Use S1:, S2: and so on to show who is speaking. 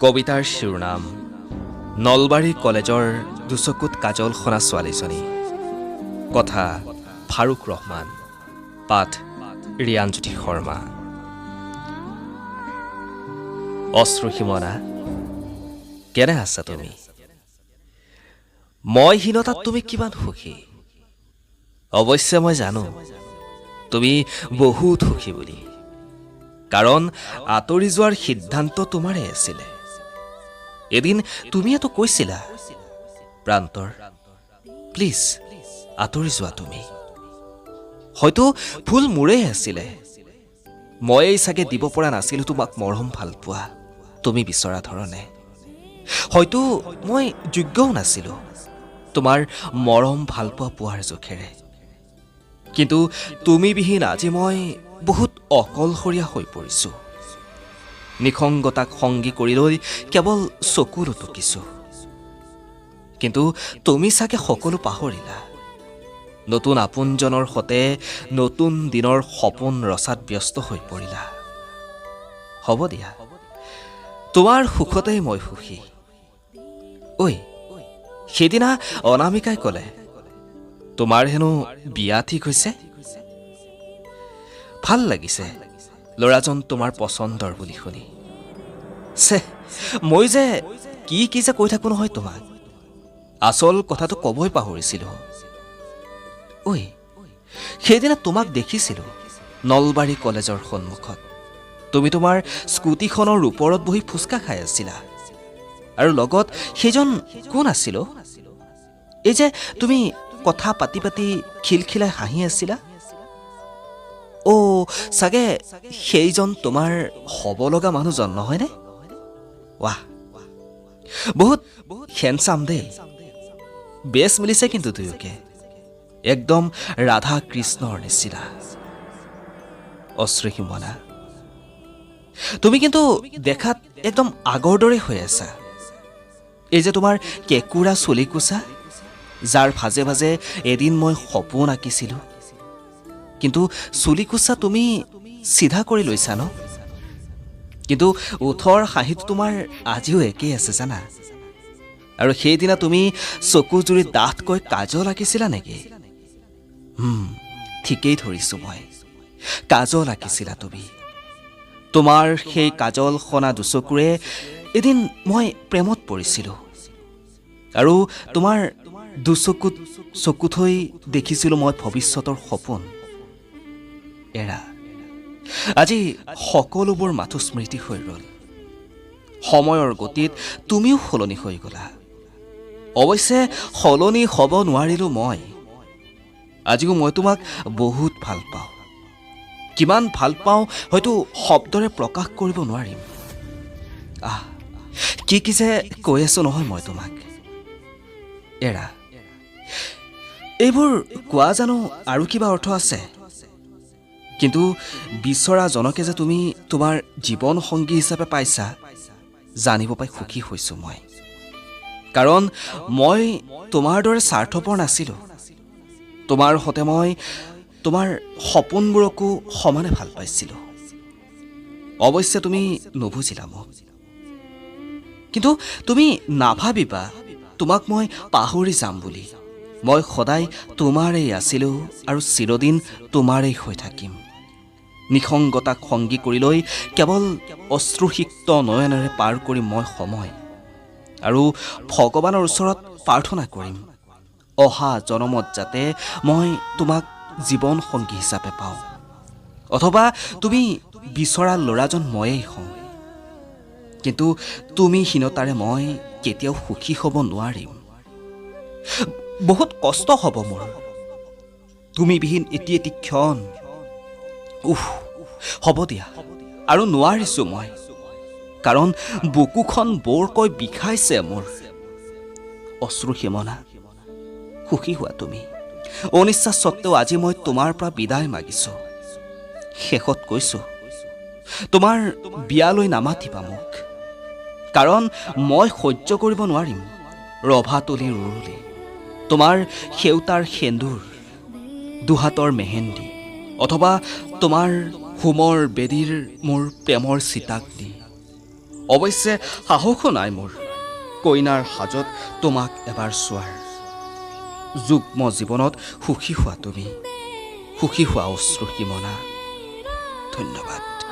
S1: কবিতাৰ শিৰোনাম নলবাৰী কলেজৰ দুচকুত কাজল সনা ছোৱালীজনী। কথা ফাৰুক ৰহমান। পাঠ ৰিয়ানজ্যোতি শৰ্মা। অশ্ৰুসীমনা, কেনে আছা তুমি? মই হীনতাত তুমি কিমান সুখী। অৱশ্যে মই জানো তুমি বহুত সুখী বুলি, কাৰণ আঁতৰি যোৱাৰ সিদ্ধান্ত তোমাৰে আছিলে। এদিন তুমিয়েতো কৈছিলা, প্ৰান্তৰ প্লিজ আঁতৰি যোৱা তুমি। হয়তো ভুল মোৰেই আছিলে, ময়েই চাগে দিব পৰা নাছিলো তোমাক মৰম ভাল পোৱা তুমি বিচৰা ধৰণে। হয়তো মই যোগ্যও নাছিলো তোমাৰ মৰম ভাল পোৱা পোৱাৰ জোখেৰে। কিন্তু তুমি বিহীন আজি মই বহুত অকলশৰীয়া হৈ পৰিছো। নিসংগতাক সংগী কৰি লৈ কেৱল চকু লুটুকিছো। কিন্তু তুমি চাগে সকলো পাহৰিলা। নতুন আপোনজনৰ সতে নতুন দিনৰ সপোন ৰচাত ব্যস্ত হৈ পৰিলা। হ'ব দিয়া, তোমাৰ সুখতেই মই সুখী। ঐ, সেইদিনা অনামিকাই ক'লে তোমাৰ হেনো বিয়া ঠিক হৈছে। ভাল লাগিছে ল'ৰাজন তোমাৰ পচন্দৰ বুলি শুনি। মই যে কি যে কৈ থাকো নহয় তোমাক, আচল কথাটো ক'বই পাহৰিছিলো। ঐ, সেইদিনা তোমাক দেখিছিলো নলবাৰী কলেজৰ সন্মুখত। তুমি তোমাৰ স্কুটিখনৰ ওপৰত বহি ফুচকা খাই আছিলা, আৰু লগত সেইজন কোন আছিল? এই যে তুমি কথা পাতি পাতি খিলখিলাই হাঁহি আছিলা। চাগে সেইজন তোমাৰ হ'ব লগা মানুহজন নহয়নে? ৱাহ, বহুত হেণ্ডচাম দেই। বেছ মিলিছে কিন্তু দুয়োকে, একদম ৰাধা কৃষ্ণৰ নিচিনা। অশ্ৰুসীমনা, তুমি কিন্তু দেখাত একদম আগৰ দৰে হৈ আছা। এই যে তোমাৰ কেঁকুৰা চুলিকোছা, যাৰ ভাজে ভাজে এদিন মই সপোন আঁকিছিলো, কিন্তু চুলিকোছা তুমি চিধা কৰি লৈছা ন? কিন্তু ওঠৰ হাঁহিটো তোমাৰ আজিও একেই আছে জানা। আৰু সেইদিনা তুমি চকুজুৰি ডাঠকৈ কাজল আঁকিছিলা নেকি? ঠিকেই ধৰিছো মই, কাজল আঁকিছিলা তুমি। তোমাৰ সেই কাজল সনা দুচকুৰে এদিন মই প্ৰেমত পৰিছিলো, আৰু তোমাৰ দুচকুত চকু থৈ দেখিছিলো মই ভৱিষ্যতৰ সপোন। এৰা, আজি সকলোবোৰ মাথো স্মৃতি হৈ ৰ'ল। সময়ৰ গতিত তুমিও সলনি হৈ গ'লা। অৱশ্যে সলনি হ'ব নোৱাৰিলো মই। আজিও মই তোমাক বহুত ভাল পাওঁ। কিমান ভাল পাওঁ হয়তো শব্দৰে প্ৰকাশ কৰিব নোৱাৰিম। কি যে কৈ আছো নহয় মই তোমাক। এৰা, এইবোৰ কোৱা জানো আৰু কিবা অৰ্থ আছে? কিন্তু বিচৰা জনকে যে তুমি তোমাৰ জীৱন সংগী হিচাপে পাইছা, জানিব পাই সুখী হৈছো মই। কাৰণ মই তোমাৰ দৰে স্বাৰ্থপৰ নাছিলো। তোমাৰ সতে মই তোমাৰ সপোনবোৰকো সমানে ভাল পাইছিলো। অৱশ্যে তুমি নুবুজিলা মোক। কিন্তু তুমি নাভাবিবা তোমাক মই পাহৰি যাম বুলি। মই সদায় তোমাৰেই আছিলো আৰু চিৰদিন তোমাৰেই হৈ থাকিম। নিসংগতাক সংগী কৰি লৈ কেৱল অশ্ৰুসিক্ত নয়নেৰে পাৰ কৰিম মই সময়, আৰু ভগৱানৰ ওচৰত প্ৰাৰ্থনা কৰিম অহা জনমত যাতে মই তোমাক জীৱন সংগী হিচাপে পাওঁ, অথবা তুমি বিচৰা ল'ৰাজন ময়েই হওঁ। কিন্তু তুমি হীনতাৰে মই কেতিয়াও সুখী হ'ব নোৱাৰিম। বহুত কষ্ট হ'ব মোৰ তুমি বিহীন এটি এটি ক্ষণ। হ'ব দিয়া, আৰু নোৱাৰিছো মই, কাৰণ বুকুখন বৰকৈ বিষাইছে মোৰ। অশ্ৰুসীমনা, সুখী হোৱা তুমি। অনিচ্ছা স্বত্বেও আজি মই তোমাৰ পৰা বিদায় মাগিছো। শেষত কৈছো, তোমাৰ বিয়ালৈ নামাতিবা মোক, কাৰণ মই সহ্য কৰিব নোৱাৰিম ৰভাতলিৰ উৰুলি, তোমাৰ সেউতাৰ সেন্দুৰ, দুহাতৰ মেহেন্দি, অথবা তোমাৰ হোমৰ বেদীৰ মোৰ প্ৰেমৰ চিতাগ্নি। অৱশ্যে সাহসো নাই মোৰ কইনাৰ সাজত তোমাক এবাৰ চোৱাৰ। যুগ্ম জীৱনত সুখী হোৱা তুমি, সুখী হোৱা অশ্ৰুহীমনা। ধন্যবাদ।